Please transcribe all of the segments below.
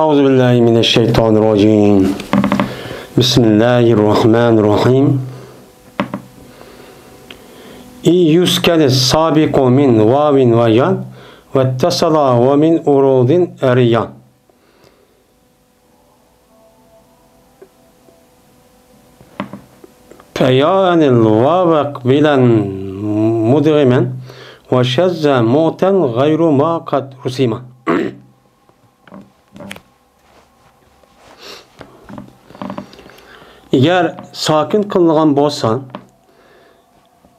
أعوذ بالله من الشيطان الرجيم بسم الله الرحمن الرحيم يسكن السابق من واو وياء واتصل ومن أروض أريان فيان الواو قبلا مدغما وشذ موتا غير ما قد رسم. Eğer sakin kılıngan bolsan,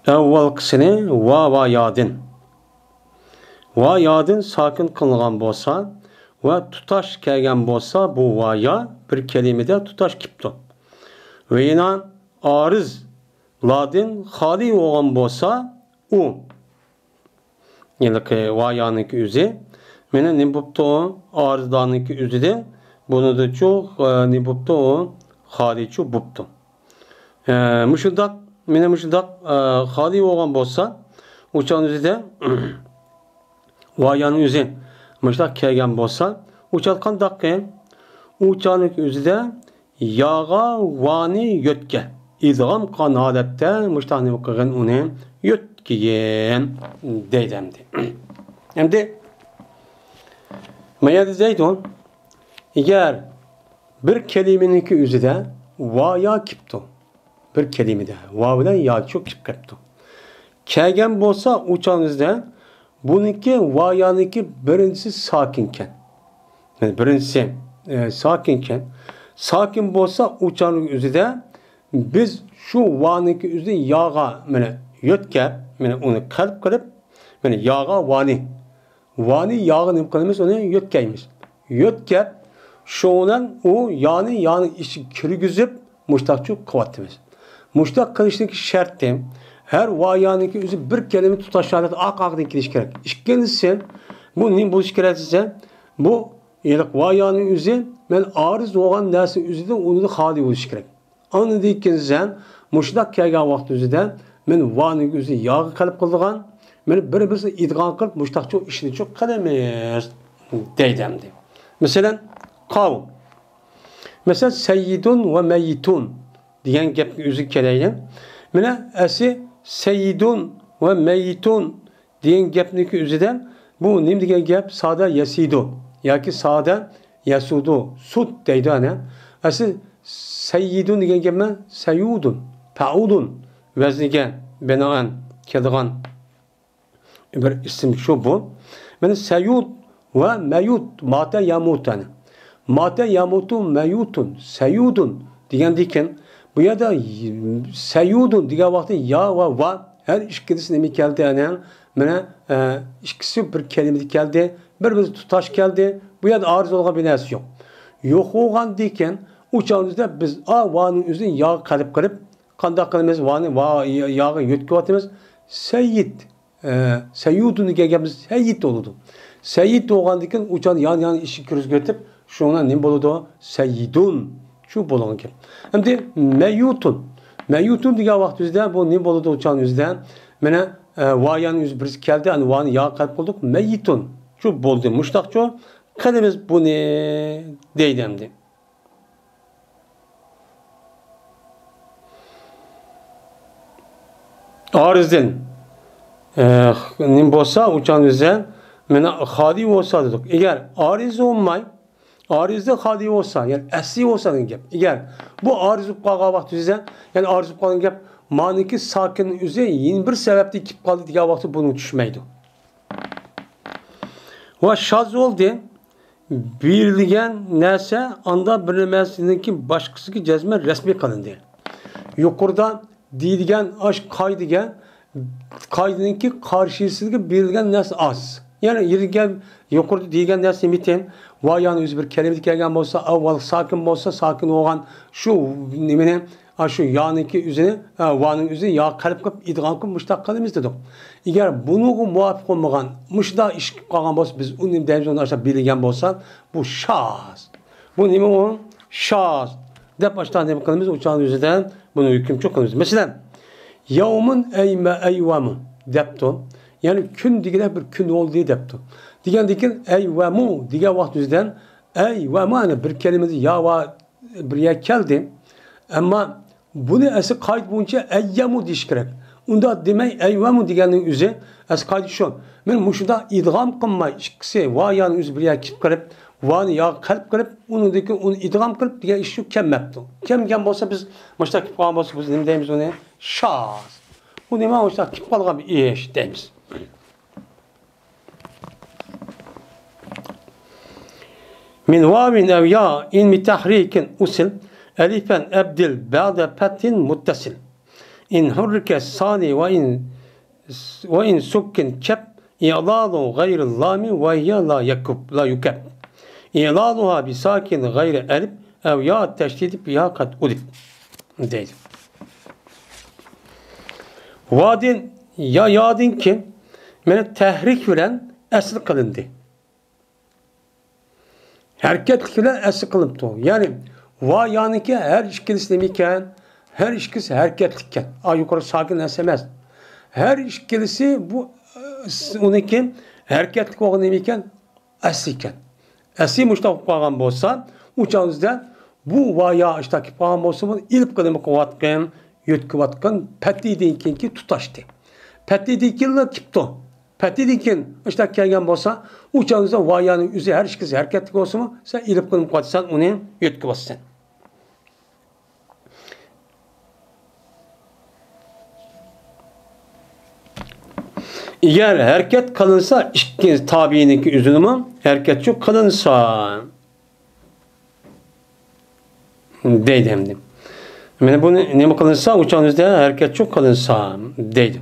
evvelkisini va yadin. Va yadin sakin kılıngan bolsa ve tutaş kelgen bolsa bu vaya bir kelimede tutaş kipti. Ve yine arız ladin hali olan bolsa u. Yani ki vayanınki üzü. Mene nibupta o arızdanınki üzü de bunu da çok nibupta o haliçu buptu. Müşüdak, mene müşüdak hali olan bolsa uçağın üzü de vayanın üzü müşüdak kelgen bolsa uçalkan dakika uçağın üzü de yağa vani yötke idgam kan adette müşüdak nibukkan onu yötkiyen deydemdi. Hem de meyad zeydun eğer bir kelimeninki üzüde vaya kipto. Bir kelimede vavdan ya çok kipto. Kelgen bolsa uçağınızda bununki vayanınki birincisi sakinken. Yani birincisi sakinken. Sakin bolsa uçağın üzüde biz şu vanınki üzüde yağa mene yötke mene onu kalp kılıp mene yağa vani. Vani yağı ne kılmış onu yötkeymiş. Yötke şoğunan o yani işi kürgüzüp muştakçı kıvattımız. Muştak kılıştaki şarttı. Her vayanınki üzü bir kelime tutaşadet ak dikiş gerek. İşkenisi bu nim buluş gerekse bu yelik vayanın üzü men arız olan nesi üzü de onu da hali buluş gerek. Anı dikinsen muştak kelgen vakti üzüden men vayanın üzü yağı kalıp kıldığan men bir idgan kılıp muştakçı işini çok kalemez deydemdi. Mesela kavm. Mesela seyyidun ve meyyitun diyen gep üzük keleydi. Mene esi seyyidun ve meyyitun diyen gepniki üzüden bu nim diyen gep sade yesidu. Ya ki sade yesudu. Sud deydi hani. Esi seyyidun diyen gepme seyyudun. Ta'udun. Veznigen. Benaen. Kedigan. Bir isim şu bu. Mene seyyud ve meyyut. Mate yamutan. Mate yamutu meyutun, seyudun diyen diken bu ya da seyudun diye vakti ya ve va her ikisi mi geldi yani mene ikisi bir kelime geldi bir tutaş geldi bu ya da arız olga binası yok. Yok olan diken uçağımızda biz vanın üzerine yağ kalıp kandak kalımız vanı yağı yötkü vatımız seyyid seyudun diye seyyid oldu. Seyyid olan diken uçağın yan işi kürüz götürüp şuna ne boludu? Seyyidun. Şu bolon ki. Hem de meyutun. Meyutun diye vaktimizde bu ne boludu uçağın yüzden. Mene vayan yüz birisi geldi. Yani vayan yağ kalp olduk. Meyitun. Şu boldu. Muştakçı. Kademiz bu ne? Deydemdi. Arızden. Ne bolsa uçağın yüzden. Mene hadi olsa dedik. Eğer arız olmay arizde hadi olsa yani asli olsa gap. Eğer bu arızıp kalgan vakti üzerinde yani arızıp kalgan gap maniki sakin üzerinde yeni bir sebeple ikip kaldı diye vakti bunu düşmeydi. Ve şaz oldu birligen neyse anda bilinmezliğindeki başkası ki cezme resmi kalındı. Yukarıda dilgen aşk kaydıgen kaydınınki karşısındaki birligen neyse az. Yani yirgen yukarıda dilgen neyse mitin vayan yüz bir kelime kelgen olsa avval sakin olsa sakin olan şu nimene şu yanınki üzerine vanın üzerine ya kalp kıp idgan kıp müştak kalemiz dedik. Eğer bunu muvaffak olmayan müştak iş kalgan olsa biz onun devzonu aşağı bilgen olsa bu şaz. Bu nime o şaz. Dep baştan nime kalemiz uçağın üzerinden bunu hüküm çok kalemiz. Mesela yavmun eyme eyvamu depto. Yani kün digine bir kün oldu depto. Digen eyvamu diye vakti yüzden ey ve mani bir kelimesi ya ve buraya geldi. Ama bunu esi kayıt boyunca eyyemu diş gerek. Onda demek eyyemu diyenin üzü es kayıt şu. Men muşunda idgam kılmay işkisi va yani üzü buraya kip kırıp va ya kalp kırıp onu idgam kırıp diye iş şu kemmepti. Kem olsa biz muşta kip kalan olsa biz ne deyimiz onu? Şaz. Bu ne muşta kip kalan bir iş deyimiz. Min vavin ev ya in mi tahrikin usil elifen ebdil ba'de petin muttasil. İn hurrike sani ve in sukkin kep i'lalu gayrı lami ve hiye la yukep. İ'laluha bi sakin gayrı elif ev ya teşdidip ya kat udip. Deydi. Vadin ya yadin ki mene tehrik veren esir kılındı. Hareket ile esir kılıptı. Yani va yani ki her işkilisi nemiken her işkisi hareketlikken. Yukarı sakin esemez. Her işkilisi bu onunki hareketlik olan nemiken esiken. Esi müştak pagan bolsa uçağınızda bu va ya işte pagan bolsa bu ilk kademe kuvatken yutkuvatkan peti deyken ki tutaştı. Peti deyken de kipto. Peti deyken işte kelgen bolsa uçağınızda va yani üzeri her işkisi hareketlik olsa mı sen ilk kademe kuvatsan onu yutkuvatsın. Eğer hareket kalınsa iki tabiininki üzülümü hareket çok kalınsa deydim. Yani bunu ne mi kalınsa uçağınızda hareket çok kalınsa deydim.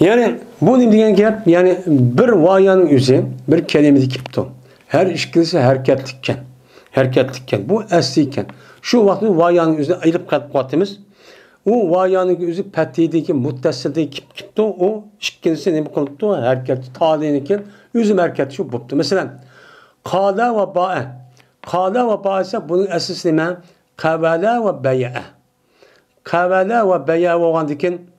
Yani bu ne diyen gap yani bir vayanın üzeri bir kelimesi kipto. Her işkilisi hareketlikken bu esliyken şu vakti vayanın üzerine ayırıp kalktığımız o vayanın üzeri petideki muttesildeki kipti o işkilisi ne bu konuktu hareket talihiniken üzüm hareketi şu buptu. Mesela kâlâ ve bâ'e kâlâ ve bâ'e ise bunun esas neyme kâvâlâ ve bey'e kâvâlâ ve bey'e oğandikin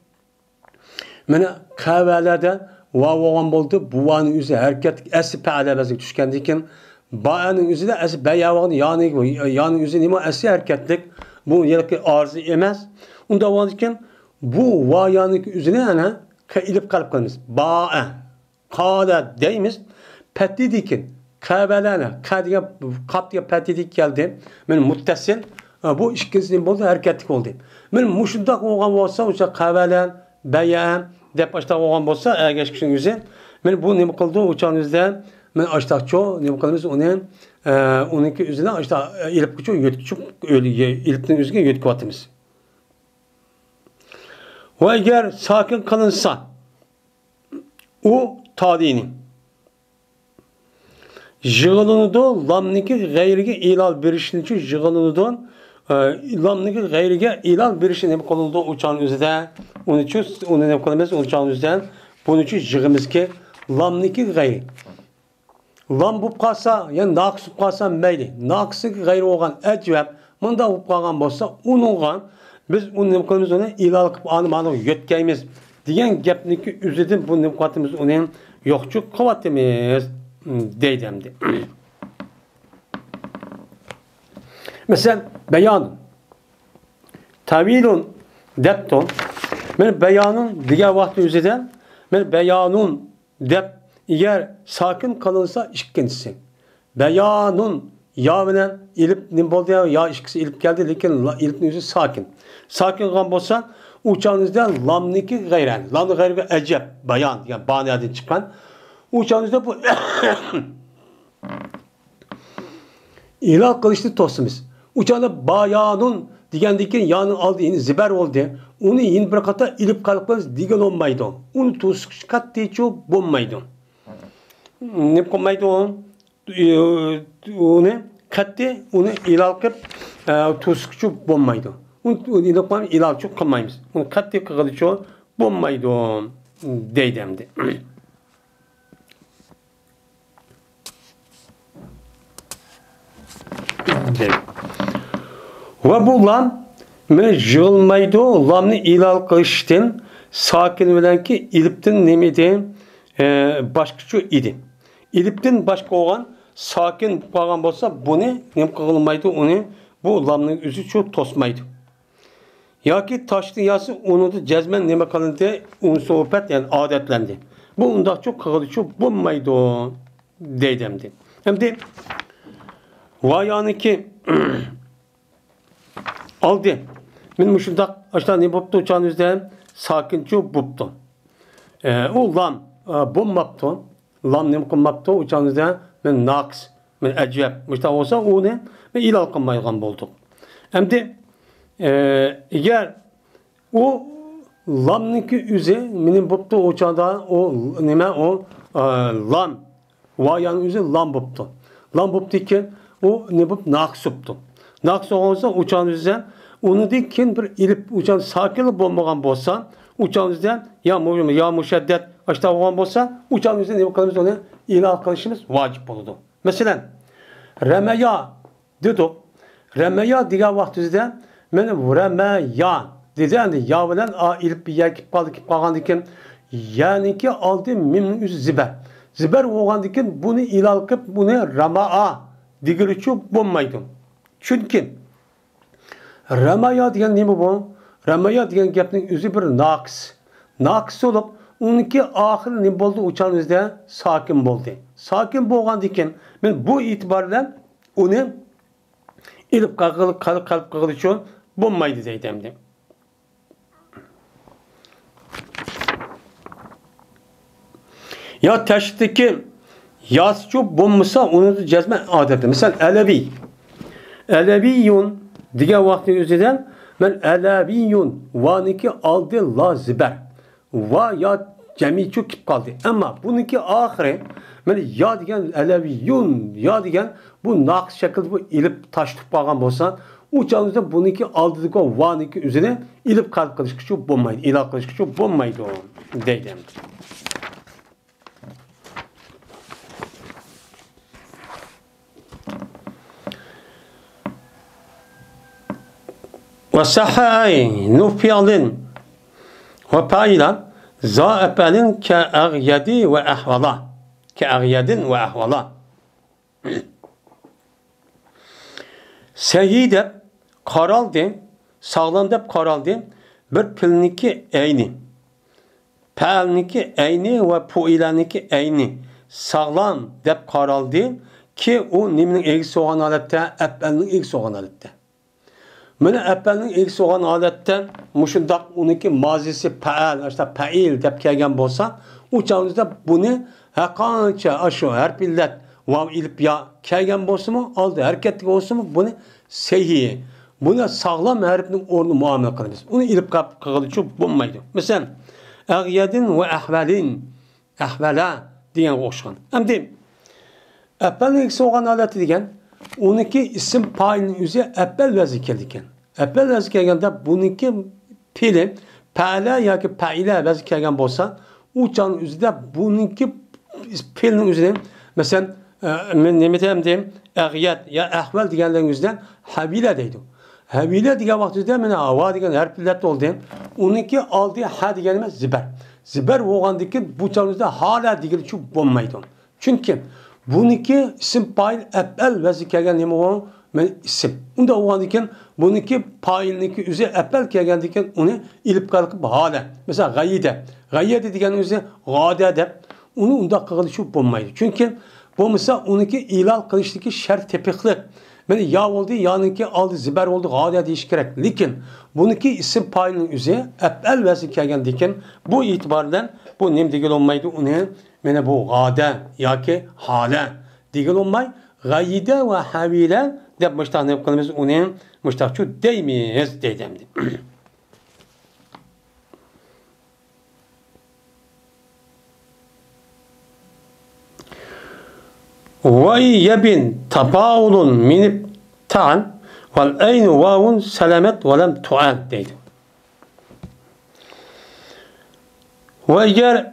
mene kâvâlâda vav oğan buldu bu vanın üzeri hareket esi pe'alâbezlik düşkendikin Ba'nın üzeri de esi beyavağın yani üzeri nima esi hareketlik bu yelki arzı emez. Onda varken bu vayanın üzerine yani ilip kalıp kalmış. Ba'a kâda deyimiz petli dikin kâbelâne kâdiye kaptiye petli dik geldi. Ben muttasil bu işkisinin bozdu hareketlik oldu. Ben muşundak oğan olsa uçak kâbelân beya dep başta oğan olsa geçkişin yüzü. Ben bu nima kıldı uçağın üzerinde men açtak çoğu ne bakalımız onunki üzerine açta ilip küçük yötküçük ilipten üzerine yötkü atımız. Ve eğer sakin kalınsa o tadini jığılınıdı lamniki gayrige ilal birişin için jığılınıdı lamniki gayrige ilal birişin ne bakalımda uçağın üzerinde onun için onu ne bakalımız uçağın üzerinde bunun için jığımız ki lamniki gayri Lam bu qalsa, yani naqs bu qalsa meyli. Naqsı gayri olgan ecvab, mında bu qalgan bolsa, onunğa biz onu ne qılımız onu ilal qıp anı yötkəyimiz degan gapniki üzüdün bu nüqatımız onun yoxçu qavatımız deydimdi. Mesela beyan tavilun depton men beyanın diğer vakti üzüden men beyanun dep eğer sakin kalınsa işkincisi. Beyanun ya bilen ilip ne oldu ya işkisi ilip geldi lekin ilipin yüzü sakin. Sakin kan bolsa uçağınızda lamniki gayren. Lamniki gayren ecep bayan yani baniyadın çıkan. Uçağınızda bu ilah kılıçlı tosumuz. Uçağında bayanun digendeki yanın aldığı ziber oldu. Onu yin bir kata ilip kalıplarız digen olmaydı. Onu tosuk kat diye çok bulmaydı. Ne koymaydı onu kattı onu ilal kıp tosukçu bulmaydı. Onu ilal çok kalmayız. Onu kattı kılıçı bulmaydı deydimdi. Ve bu lam men jılmaydı lamni ilal kıştın sakin bilenki iliptin nemedi başkaçı idi. İliptin başka olan sakin bağlan bolsa bunu nem kılmaydı onu bu lamның üzü çok tosmaydı. Yaki taşlı yası onu da cezmen neme kalındı onu sohbet yani adetlendi. Bu undaq çok kılıçı bulmaydı o deydemdi. Hem de vayaniki aldı. Men muşundaq aşağı ne boptu uçağınızda sakinçe boptu. O lam bulmaptı. Lam ne kılmaptı uçağınızda men naqs, men acab. Muşta olsa onu men ilal kılmaygan bulduk. Hem de eğer o lamniki üze menin boptu uçağında o neme o lam vayan üze lam boptu. Lam boptu ki o ne bop naqs boptu. Naqs olsa uçağınızda onu dikin bir ilip uçan sakin bulmagan bolsa uçağınızda ya müşeddet aşağı olan bolsa uçağınızda ne bakalımız onu ilal kılışımız vacip oldu. Mesela remeya dedik. Remeya diye vaktimizde men remeya dedi yani ya bilen a ilip bir yer kip kaldı diken yani ki aldı mimnin üstü ziber. Ziber olan diken bunu ilal kıp bunu remaa digiriçi bulmaydı. Çünkü Ramaya diyen ne bu? Ramaya diyen gapning özü bir naqs. Naqs olup onunki ahir ne boldu uçağınızda sakin boldu. Sakin bolgan diken men bu itibarla onu ilip kalp kagılıçı bulmaydı deydemdi. Ya teşteki yazçı bulmasa onu da cezme adeti. Mesela Elevi. Eleviyun diye vakti üzerinden ben eleviyun vaniki aldı la ziber. Va ya cemi çok kip kaldı. Ama bununki ahire ben ya diyen eleviyun ya diyen bu naqs şekilde bu ilip taş tupagan bolsa uçağınızda bununki aldı o vaniki üzerine ilip kalp kılışkışı bulmaydı. İlak kılışkışı bulmaydı o deydem. وصحاي نفيض وفايلا زائبل كأغيد وأحولا كأغيد وأحولا Sehide karaldı, sağlam dep karaldı, bir pilniki eyni. Pelniki eyni ve puilaniki eyni. Sağlam dep karaldı ki o niminin egisi olan alette, epelinin egisi olan alette. Mene epelinin egisi olan aletten muşundak onunki mazisi pe'el, işte pe'il dep kelgen bolsa, uçağınızda bunu hakança aşağı her pillet vav ilip ya kelgen bolsa mı aldı, hareketli olsa mı bunu sehiye. Buna sağlam harfinin ornu muamele kılırız. Onu ilip kılıçı bulmaydı. Mesela Ağyedin ve ahvelin ahvela diyen oşan. Hem de epelin eksi olan aleti diyen onunki isim payının üzeri epel ve zikerdiken. Epel ve zikerdiken de bununki pili pe'le ya ki pe'ile ve zikerdiken bolsa uçağın üzerinde bununki pilinin üzerinde mesela ne diyeyim Ağyed ya ahvel diyenlerin yüzünden habile deydi. Habile diye vaxtında mene ava diyen her pillet oldu. Onunki aldığı ha diyenimiz ziber. Ziber oğandaki bu çağımızda hala digili çok bulmaydı. Çünkü bununki isim payil epel ve zikergen nemi olan isim. Onda oğandaki bununki payilniki üzeri epel kergendiki onu ilip kalkıp hala. Mesela gayide. Gayide diyen üzeri gade de onu onda kıgılı çok bulmaydı. Çünkü bu mesela onunki ilal kılıçtaki şer tepikli. Yani ya oldu, yanınki aldı, ziber oldu, gade değiş gerek. Lakin bununki isim payının üzeri epel ve zikergen diken bu itibardan bu nem digil olmaydı onu yani bu gade ya ki hale digil olmay gayide ve havile de müştah ne kılımız onu müştah şu deymeyiz deydemdi. Ve yebin tapaulun minip ta'an vel eynu vavun selamet ve lem tu'an deydi. Ve eğer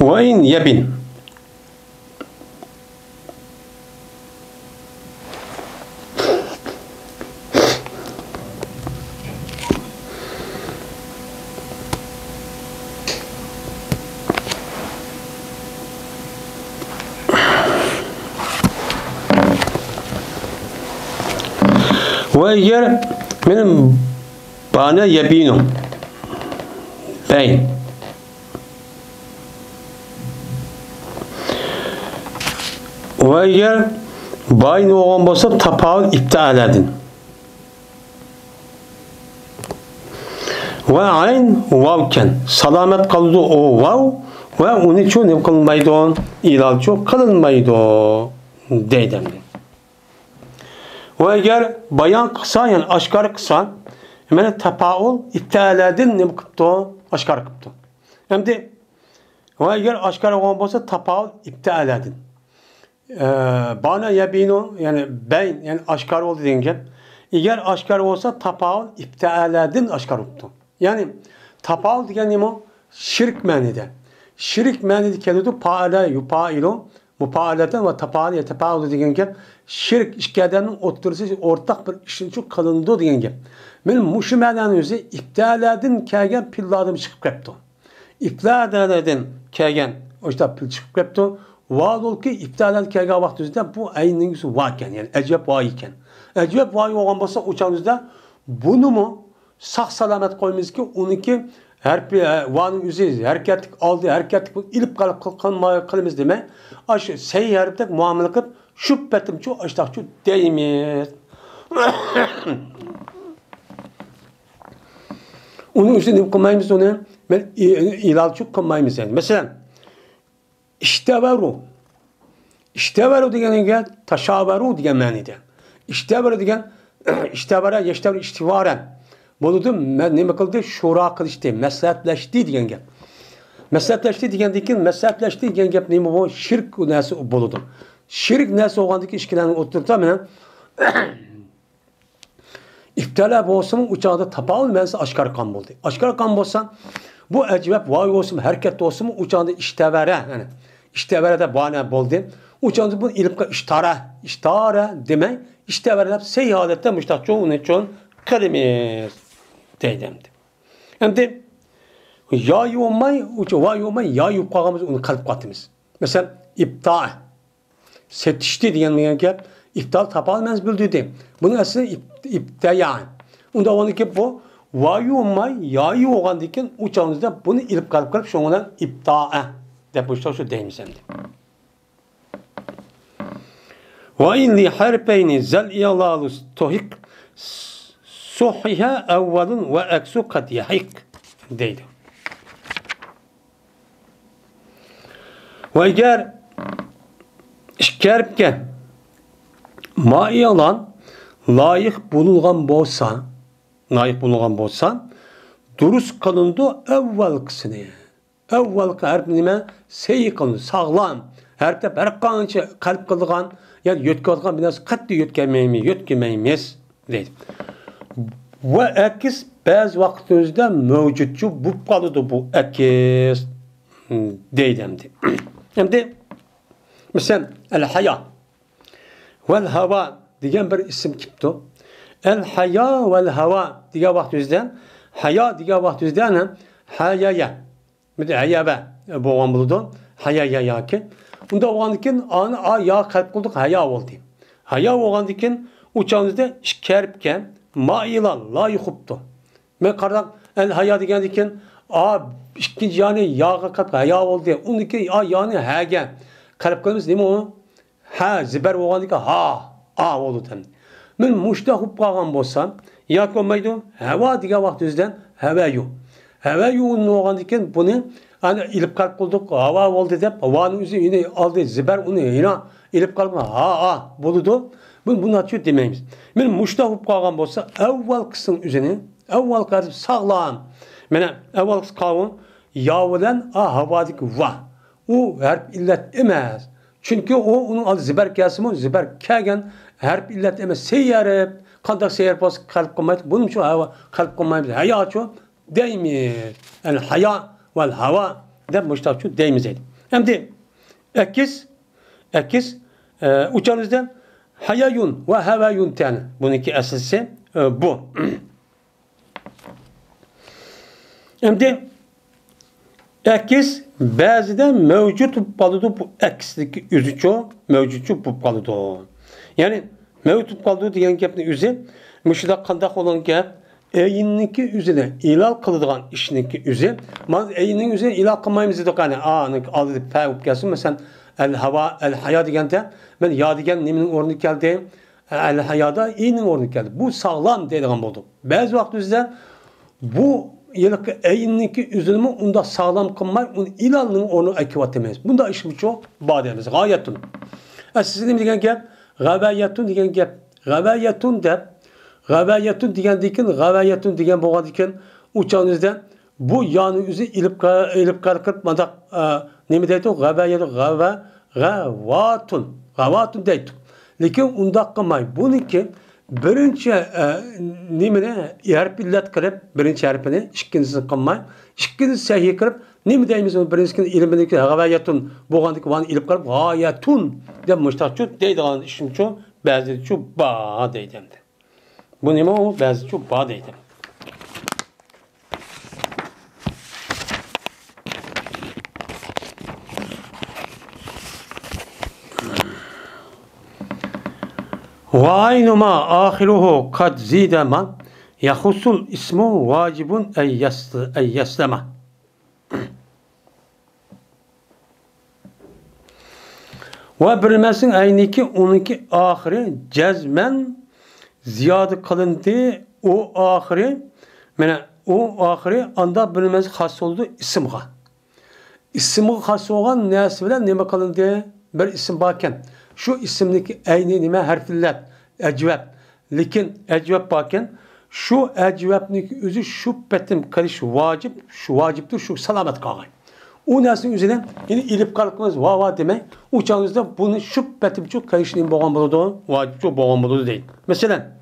ve in yebin Ve eğer benim bana yebinum beyin ve eğer bayin olan olsa tapağın iptal edin. Ve ayn vavken salamet kaldı o vav ve onun için ne kılınmaydı? İlal çok kılınmaydı dedim. Ve eğer bayan kısa yani aşkar kısa hemen tapaul iptal edin ne kıptı? Aşkar kıptı. Hem de ve eğer aşkar olan olsa tapaul iptal edin. Bana yebinu yani beyn yani aşkar oldu deyince eğer aşkar olsa tapaul iptal edin aşkar oldu. Yani tapaul diyen ne o? Şirk menide. Şirk menide kelime paale yupailu mupaaleten ve tapaul yetepaul deyince şirk işkedenin oturması ortak bir işin çok kalındı deyince benim muşimeden yüzü iptal edin kegen pilladım çıkıp kepto. İptal edin kegen o işte pil çıkıp kepto. Vaad ol ki iptal edilken vaxtınızda bu ayının yüzü varken yani ecep var iken. Ecep var olan olsa uçağınızda bunu mu sağ salamet koymayız ki onunki her bir vaadın yüzü hareketlik aldı hareketlik ilip kalımız demek. Aşı seyyarıptık muamele kılıp şüphetim çok açtak çok değmez. Onun üstüne kılmayımız onu ilal çok kılmayımız yani. Mesela İşteveru. İşteveru diyen taşaveru diyen manide. İşteveru diyen iştevera yeşteveru iştivaren. Bunu ne kıldı? Şura kılıştı. Meslahatleşti diyen gel. Meslahatleşti diyen dikin meslahatleşti diyen gel ne bu? Şirk nesi buludu. Şirk nesi oğandaki işkilerini oturtamıyorum. İptala olsun uçağda tapal mensi aşkar kan buldu. Aşkar kan bulsa bu ecvep vay olsun hareket olsun uçağda iştevere yani. İştevere de bahane buldu. Uçağda bu ilipka iştara demek iştevere seyahatette müştak çoğun için kelimiz deydimdi. Hem de ya yomay uçağı yomay ya yukarımız onu kalp katımız. Mesela iptal setişti diyen mi ki iptal tapal mens bildirdi. Bunun aslında iptayan. Onda onu ki bu vayu olmay yayı olan diken uçağınızda bunu ilip kalıp şundan ipta'a de bu şu deyimiz hem de. Ve inni harpeyni zel iyalalus tohik suhiha evvelun ve eksu kad yahik deydi. Ve eğer işkerpken mai alan layık bulungan bolsa durus kalındı evvel kısını. Evvel harp nime seyi kalındı sağlam. Harpte her kanınca kalp kılgan yani yötkülgan biraz katli yötkemeyimiz deydi. Ve ekis bazı vaktimizde mevcutçu bu kalıdı bu ekis deydimdi. Hem de mesela el haya vel hava diyen bir isim kipto. El haya vel hava diye vaktimizden haya diye vaktimizden hayaya mesela hayabe boğan buldu hayaya yaki. Bunda olan dikin anı ya kalp kıldık haya oldu. Haya olan dikin uçağınızda işkerpken mailan la yuhubtu. Men kardan el haya diyen dikin ikinci yani yağa kalp haya oldu. Ondaki yani hege kalp kılımız değil mi o? Ha ziber olan dikin oldu tem. Men muştahub kalan bolsam ya komaydı hava diye vaktimizden havayu. Havayu olan dikin bunu hani ilip kalp kıldık hava oldu deyip havanın yüzü yine aldı ziber onu yine ilip kalp buludu. Bunu açıyor demeyimiz. Men muştahub kalan bolsa evvel kısım üzerine evvel kalp sağlam. Mene evvel kavun yavlen havadik va. O harp illet emez. Çünkü onun adı ziber kesimi ziber kegen harp illet emez. Seyyarep kandak seyyar pas kalp komaydı. Bunun için kalp komaydı. Haya çok deymiz. Yani haya vel hava de müştakçu deymiz. Hem de ekis uçağınızda hayayun ve havayun tane. Bununki asılsı bu. Hem de ekis bazıda mevcut balıdı bu eksdeki üzüçü mevcutçu bu balıdı. Yani mevcut balıdı diyen kepni üzü Müşida qandaq olan gap, eyinniki üzüne ilal qıladigan işniki üzü. Mana eyinning üzüne ilal qilmaymiz dedik qani. Aldı fa'ub kelsin. Mesela el hava el haya deganda men ya degan nimaning o'rniga keldi? El hayada eyinning o'rniga keldi. Bu sağlam deydigan bo'ldik. Ba'zi vaqt bizda bu yılki eyinniki üzülümü unda sağlam kılmay, onu ilalının onu ekivatemiz. Bunda işimiz çok bademiz. Gayetun. Sizin degen gap, gavayetun degen gap. Gavayetun dep, gavayetun degen dikin, gavayetun degen boğan dikin, uçağınızda bu yanı üzü ilip kalkıp madak nemi deydi o? Gavayetun, gavatun. Gavatun deydi. Lekin unda kılmay. Bununki birinchi nimani harf illat qilib birinchi harfini ikkinchisini qilmay ikkinchisi sahiy qilib nima deymiz uni birinchisi ilmidagi g'avayatun bo'lgandiki vani ilib qilib g'oyatun deb mushtaqchu deydigan ishimchu ba'zichu ba deydi endi bu nima u ba'zichu ba deydi وَاَيْنُ مَا آخِرُهُ قَدْ زِيدَ مَا يَخُصُّ الْاِسْمُ وَاجِبٌ اَنْ يَسْلَمَ Ve bilmesin ayniki onunki ahiri cezmen ziyade kılındı o ahiri o ahiri anda bilmez has oldu isimga. İsmi has olan nesi bilen neme kılındı? Bir isim bakken. Şu isimdeki ayni nime harfillat, ecvab. Lekin ecvab bakken şu ecvabniki özü şüphetim kaliş vacip, şu vaciptir, şu salamet kağay. O nesinin üzerine yine ilip kalkmaz va demek. Uçağınızda bunu şüphetim çok kayışının boğan buludu, vacip çok boğan buludu değil. Mesela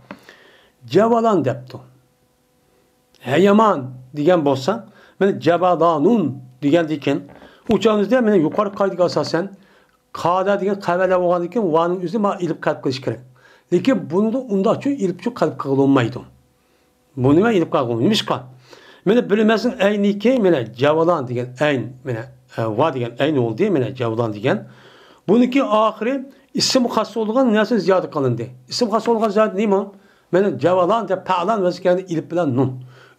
cevalan depti. Heyaman diyen bolsa, ben cevalanun diyen diken uçağınızda ben yukarı kaydık asasen Ka'da degan qavvala bo'lgan ekan, vaning o'zi ma ilib qalb qilish kerak. Lekin bunda unda chu ilib chu qalb qilinmaydi. Bu nima ilib qalb qilmaydi? Mana bilmasin ayniki, mana javolan degan ayn, mana va degan ayn oldu, mana javolan degan. Buniki oxiri ism xos bo'lgan narsa ziyoda qilindi. Ism xos bo'lgan zot nima? Mana javolan deb ta'lan vazkani ilib bilan nun.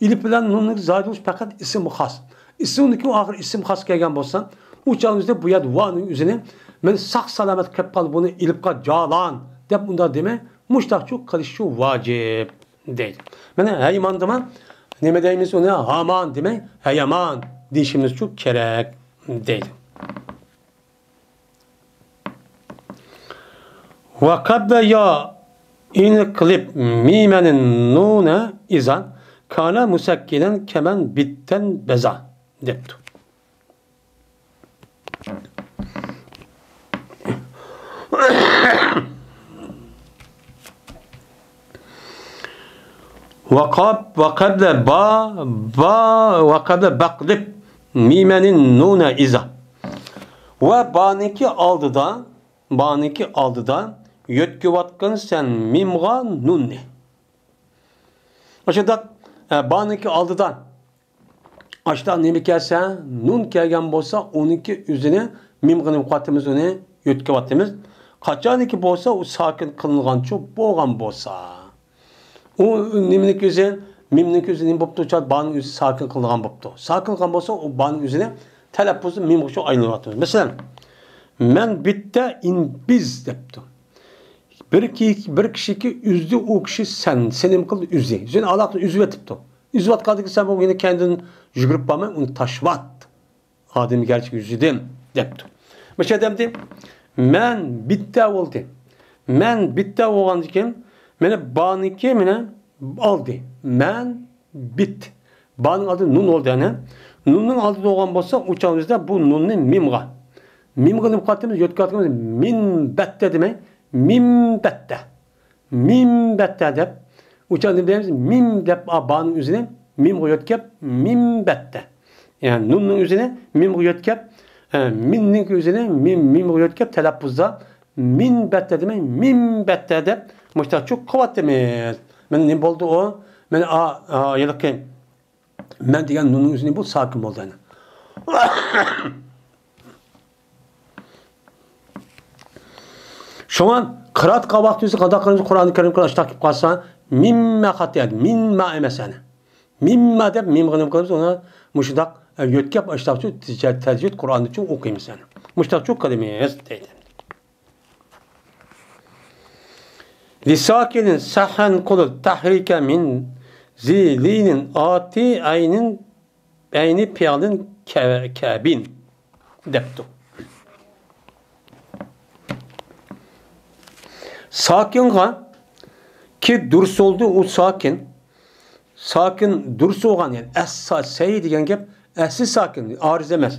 Ilib bilan nunning zodi faqat ism xos. Ismniki oxiri ism xos kelgan bo'lsa, uçağınızda bu yad vaning o'zini men saq salomat qilib qol buni ilib qol jalan deb unda dema mushtaqchu qilish shu vojib deydi. Mana haymandima nima deymiz uni haman demay hayaman deyishimiz chu kerak deydi. Va qabla ya in qilib mimanin nuna izan kana musakkinan kaman bitten beza debdi. وقبل وقبل baqlib mimenin nuna iza ve baniki aldıdan yötküvatkan sen mimga nunni. Aşağıda baniki aldıdan aşağıda nemi kelse nun kelgen bolsa 12 üzerine mimgani muqatimiz onu yötküvatimiz. Kaçaniki bolsa o sakin kılıngan çok boğan bolsa. O nimlik yüzü, mimlik yüzü nim boptu çat banın yüzü sakin kılıngan boptu. Sakin kılıngan bolsa o banın yüzüne telaffuzu mimlik çok aynı atıyor. Mesela men bitte in biz deptu. Bir kişi ki üzdü o kişi senin kıl üzdü. Yüzüne alaklı üzvetiptu. Üzvet kaldı ki sen bu yine kendini yügürüp bana onu taşvat. Adem gerçek yüzüdüm deptu. Mesela demdi. Men bitta oldu. Men bitta olgan iken mene baniki mene aldı. Men bit. Banın adı nun oldu yani. Nunun adı olgan bolsa uçağımızda bu nunni mimga. Mimga'nın muqaddimiz yötkatımız min bette demek. Mim bette. Mim bette dep. Uçağımızda deyimiz mim dep banın üzerine mimga yötkep mim bette. Yani nunun üzerine mimga yötkep minning üzerine mim yo'tkab talaffuzda min batta demay mim batta deb mushtaq çok quvvat demaymiz. Mana ne bo'ldi o? Mana yilqi men degan nunning o'zini bu sakin bo'ldi ana. Şoman qiraat qavaqt o'zi qada qilib Qur'oni Karim qilib tashlab qolsa Mimme hatiyat. Minma emesene. Mimma deb mim qilib qo'yamiz, uni mushundaq yo'tkab ashtaqchu tajvid Qur'onni uchun o'qiymiz yani. Mushtaqchu qilamiz deydi. Lisakinin sahan qulul tahrika min zilinin ati ayni piyalin kabin debdi. Sakinga ki durs oldu o sakin durs olgan yani sey degan gap asli sakin ariz emas.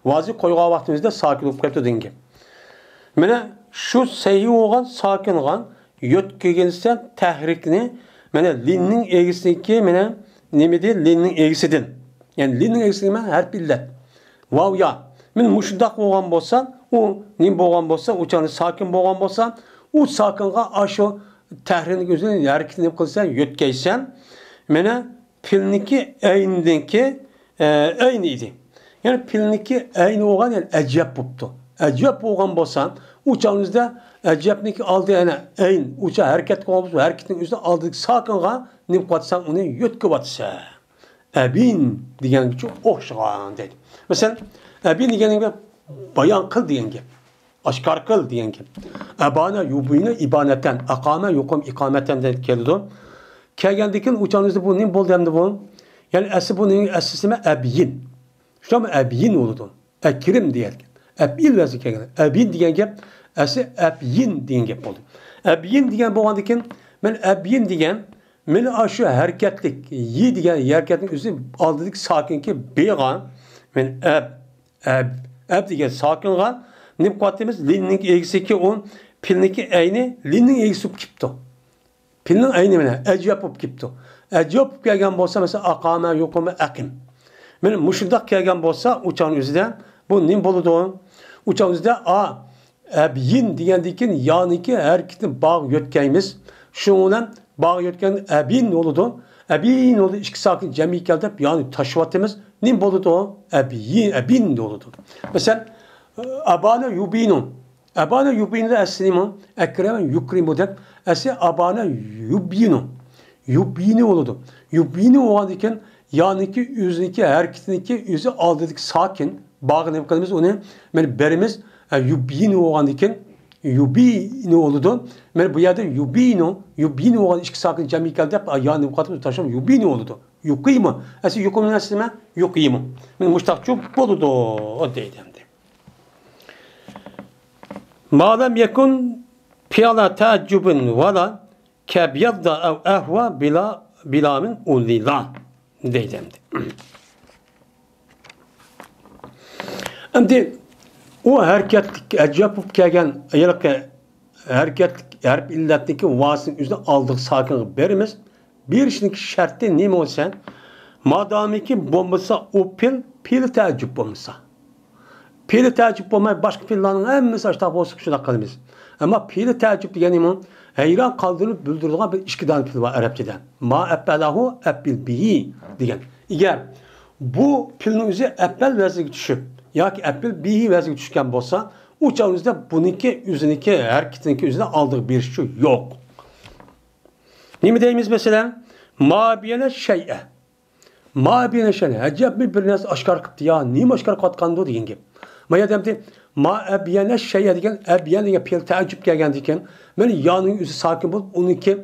Vazi qo'ygan vaqtimizda sakin bo'lib ketdi degan gap. Mana shu sey olgan sakin olgan yötkegelsen tahrikni mana linning egisiniki mana nima deydi linning egisidan. Yani linning egisi nima harf illat. Vav ya. Men mushundaq bo'lgan bo'lsa, u nim bo'lgan bo'lsa, o'chani sakin bo'lgan bo'lsa, u sakinga ashu tahrini o'zini harakatini qilsan, yo'tkaysan, mana pilniki aynidiki ayni edi. Yani pilniki ayni bo'lgan, yani ajab bo'libdi. Ajab bo'lgan bo'lsa, uçağınızda acabniki aldı yani ayn uça harakat qilib, harakatning o'zida oldiki sakinga nim qatsan uni yo'tkib atsa. Abin deganga çok o'xshagan deydi. Masalan, abin deganga bayon qil degan gap. Oshkor qil degan gap. Abana yubina ibanatan, aqama yuqum iqamatan deb keldi. Kelgandikin uçağınızda bu nim bo'ldi endi bu. Yani asli buning aslisimi abin. Şuna abin oldu. Akrim deyilgan. Abil vəzi kelgan. Abin degan gap asli abyin degan gap bo'ldi. Abyin degan bo'lgandan keyin men abyin degan men shu harakatlik yi degan harakatning o'zi oldidik sakinki began men ab degan sakinga nim qatimiz linning egisiki on pilniki ayni linning egisi bo'lib ketdi. Pilning ayni mana ajab bo'lib ketdi. Ajab kelgan bo'lsa mesela aqama yuquma aqim. Men mushundaq kelgan bo'lsa uçağın o'zida bu nim bo'ladi? Uçağımızda abyin degandikin yaniki hareketni bağ yo'tkaymiz. Şundan bağ yotgan abin oldu. Abin oldu ikki sakin jami keldi, yani tashvatimiz nim bo'ladi? Abin oldu. Mesela abana yubinu. Abana yubinu aslimu akrama yukrimu deb asli abana yubinu. Yubinu oldu. Yubinu olgandikin yaniki o'ziniki hareketniki o'zi oldidik sakin bağını yapalımız onu men berimiz yubinu olgandan keyin yubinu oldu. Men bu yerda yubinu olgan ikki sakin jami keldi deb ayağını qatib tasham yubinu oldu. Yuqimu. Asli yuqimu nasima yuqimu. Men mushtaqchu bo'ldi o deydi endi. Madem yakun piyala ta'jubun wala kabyadda aw ahwa bila min ulila deydi endi. Endi o hareketlik acaba bo'lib kelgan hareketlik harf illatniki vasini o'zida oldiq sakin berimiz. Berishning sharti nima bo'lsa, madamiki bo'lmasa o pil ta'jub bo'lmasa. Pil ta'jub bo'lmay boshqa fillarning hammasi ashta bo'lsa shuna qilamiz. Ammo pil ta'jub degani nima? Hayron qoldirib bildiradigan bir ikki dona fil bor arabchada. Ma abalahu abil bihi degan. Agar bu filning o'zi apal vaziga tushib yoki apil bihi vaziga tushgan bo'lsa, uçağımızda buniki o'ziniki harakatniki o'zida oldiq berish yo'q. Nima deymiz mesela? Ma biyana shay'a. Ma biyana shay'a. Ajab bir narsa oshkor qilibdi ya, nima oshkor qotgandi degan gap. Mana demdi ma biyana shay'a degan abiyan degan fe'l ta'jub kelgan ekan. Mana yoning o'zi sakin bo'lib, uniki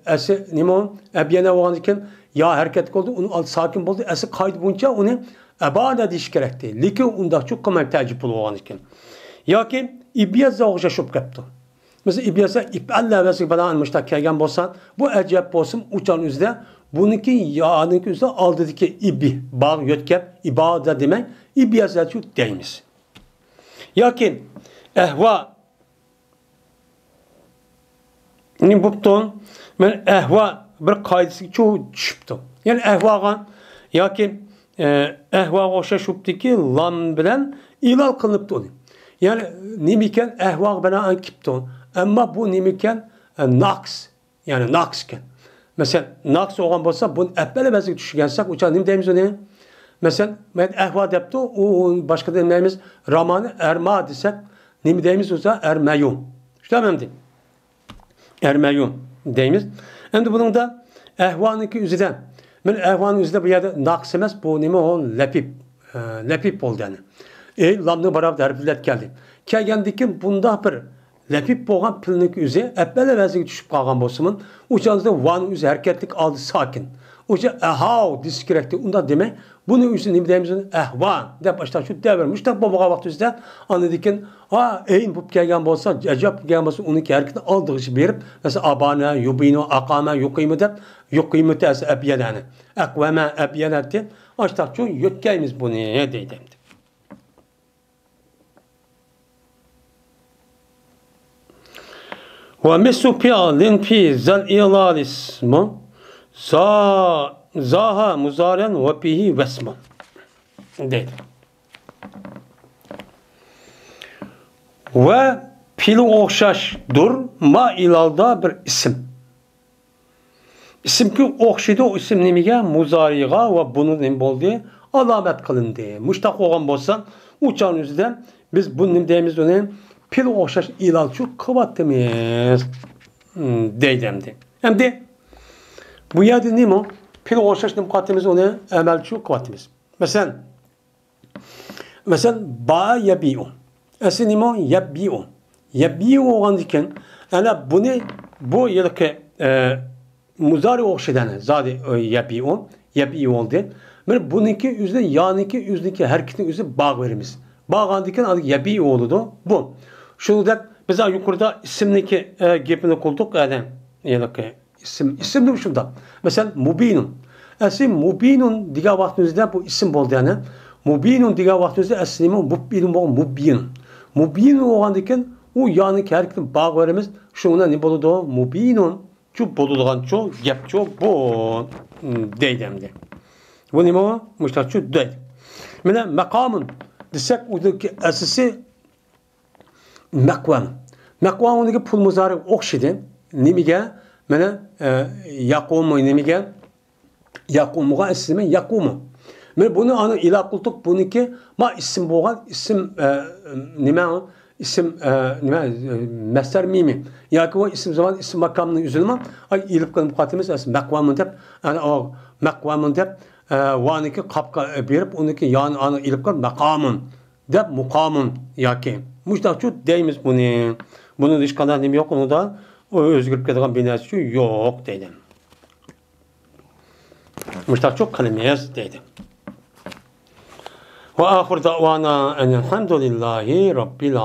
asli nima abiyana bo'lgan ekan, ya harakat qildi, uni sakin bo'ldi. Asli qoida bo'yicha uni abada deyish kerakdi. Lekin unda çok qilmay ta'jub bo'lgan ekan. Yoki ibyaza o'xshashib qolibdi. Mesela ibyaza iballa vasiq bilan mushtaq kelgan bo'lsa, bu ajab bo'lsin uçan o'zida buniki yo'niki o'zida oldidagi ibi bog' yo'tkab ibodat demak ibyaza deymiz. Yoki ahva nim bo'pti? Men ahva bir qoidasiga tushibdi. Ya'ni ahvaga yoki ahva o'xshashibdiki lam bilan ilol qilinibdi uni. Yani nimiken ehvaq bilan ankipti. Ama bu nimiken naqs. Yani naqs ken. Mesela naqs olgan bo'lsa, bunu appala baziga tushgansak, ucha nim deymiz uni? Mesela men ehva debdi, u boshqa deymiz, romanı erma desek, nim deymiz o'za ermayun. Tushunamdi? Ermayun deymiz. Endi bunun da ehvaniki üzüden. Men ehvanın üzüde bu yerde naqs emas, bu nima o lepip. Lepip oldu yani. Lamni barab harflet geldi. Kelgendiki bunda bir lepip bolgan pilnik üzü eppele vaziga tushib qolgan bo'lsin. O'shanizda van o'zi harakatlik oldi sakin. O'sha ahav desish kerakdi. Unda demak, buni o'zi nima deymiz? Ahvan deb boshqa shu davr mushtaq bo'lgan vaqtida anadikin ha eyn bo'lib kelgan bo'lsa, ajab kelgan bo'lsa, uni harakatni oldig'ish berib, masalan abana, yubino, aqama, yuqima deb yuqima tas abyalani. Aqvama abyalat deb boshqa shu yo'tkaymiz buni deydi. ومثل فعل في ذا الإعلال اسم zaha muzaren ve fihi vesman dedi. Ve pili okşaşdır ma ilalda bir isim. İsim ki okşaydı o isim nemiga muzariga ve bunun nem oldu alamet kılındı. Muştak olan bolsa uçağın yüzünden biz bunun deyimiz onun pili okşaş ilal çok kıvattımız deydemdi. Hem de bu yerde ne mi? Pil okşaş nimkatimiz onu emelçu kıvatimiz. Mesela ba yabi'un. Esi ne mi? Yabi'un. Yabi'un olan diken ana bunu bu yılki muzari okşadanı zadi yabi'un. Yabi'un oldu. Ben bununki yüzde yanınki yüzdeki hareketin yüzde bağ verimiz. Bağan diken adı yabi'un oldu bu. Şunu da mesela yukarıda isimdeki gepini kulduk yani yılki isim de şunda. Mesela mubinun. Esim mubinun diga vaktimizde bu isim oldu yani. Mubinun diga vaktimizde eslimi mubinun bu mubin. Mubinun olan diken o yani hareketin bağ verimiz şuna ne boludu? Mubinun şu boluduğun ço gep ço bu deydemdi. Bu ne mi? Müştak şu deydi. Mesela makamın desek oradaki esası mekvam. Mekvam ondaki pul muzarı okşadı. Nemige mana yaqumu nimiga yaqumuga ismi yaqumu. Men buni ana ila qildik buniki ma ism bo'lgan ism nima ism nima masdar mimi yoki o ism zaman ism makamning uzilma ay ilib qilib muqaddimiz ism maqvamun deb ana o maqvamun deb vaniki qapqa berib uniki yani ana ilib qilib maqamun deb muqamun yoki mushtaqchu deymiz buni hech qanday nima yo'q unda o özgürlük kadar binası yok dedim. Müştak çok kelimeyiz dedim. Ve ahir davana enelhamdülillahi rabbil